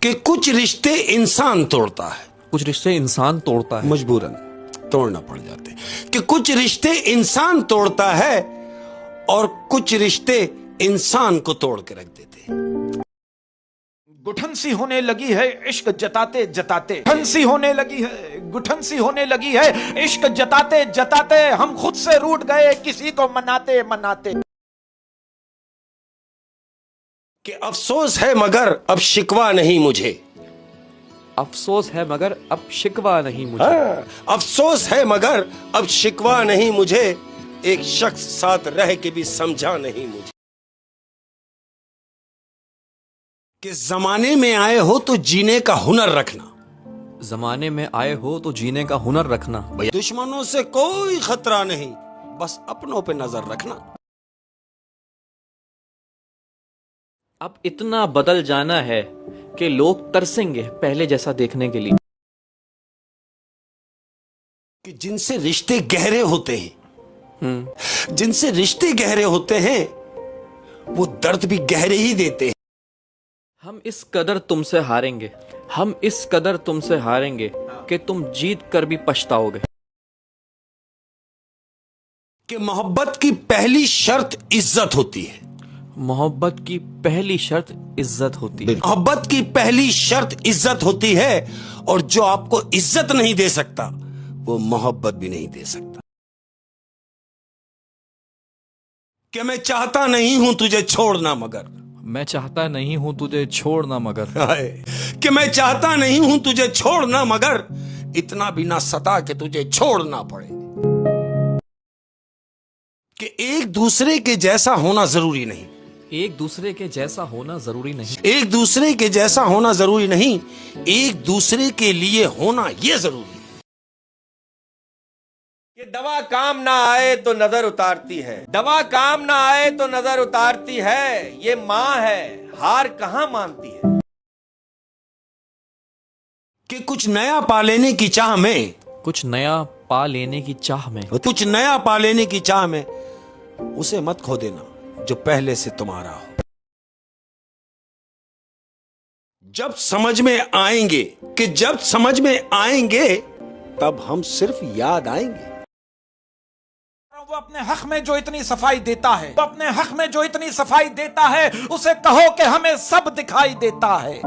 कि कुछ रिश्ते इंसान तोड़ता है, कुछ रिश्ते इंसान तोड़ता है, मजबूरन तोड़ना पड़ जाते हैं। कि कुछ रिश्ते इंसान तोड़ता है और कुछ रिश्ते इंसान को तोड़ के रख देते हैं। गुठन सी होने लगी है इश्क जताते जताते, गुठन सी होने लगी है, गुठन सी होने लगी है इश्क जताते जताते, हम खुद से रूठ गए किसी को मनाते मनाते। कि अफसोस है मगर अब शिकवा नहीं मुझे, अफसोस है मगर अब शिकवा नहीं मुझे। अफसोस है मगर अब शिकवा नहीं मुझे, एक शख्स साथ रह के भी समझा नहीं मुझे। कि जमाने में आए हो तो जीने का हुनर रखना, जमाने में आए हो तो जीने का हुनर रखना। दुश्मनों से कोई खतरा नहीं, बस अपनों पे नजर रखना। अब इतना बदल जाना है कि लोग तरसेंगे पहले जैसा देखने के लिए। कि जिनसे रिश्ते गहरे होते हैं, जिनसे रिश्ते गहरे होते हैं वो दर्द भी गहरे ही देते हैं। हम इस कदर तुमसे हारेंगे, हम इस कदर तुमसे हारेंगे कि तुम जीत कर भी पछताओगे। कि मोहब्बत की पहली शर्त इज्जत होती है, मोहब्बत की पहली शर्त इज्जत होती है। मोहब्बत की पहली शर्त इज्जत होती है, और जो आपको इज्जत नहीं दे सकता वो मोहब्बत भी नहीं दे सकता। कि मैं चाहता नहीं हूं तुझे छोड़ना मगर, मैं चाहता नहीं हूं तुझे छोड़ना मगर, कि मैं चाहता नहीं हूं तुझे छोड़ना मगर, इतना भी ना सता कि तुझे छोड़ना पड़े। कि एक दूसरे के जैसा होना जरूरी नहीं, एक दूसरे के जैसा होना जरूरी नहीं, एक दूसरे के जैसा होना जरूरी नहीं, एक दूसरे के लिए होना यह जरूरी है। कि दवा काम ना आए तो नजर उतारती है, दवा काम ना आए तो नजर उतारती है, ये मां है हार कहां मानती है। कि कुछ नया पा लेने की चाह में, कुछ नया पा लेने की चाह में, कुछ नया पा लेने की चाह में उसे मत खो देना जो पहले से तुम्हारा हो। जब समझ में आएंगे, कि जब समझ में आएंगे तब हम सिर्फ याद आएंगे। वो अपने हक में जो इतनी सफाई देता है, वो अपने हक में जो इतनी सफाई देता है, उसे कहो कि हमें सब दिखाई देता है।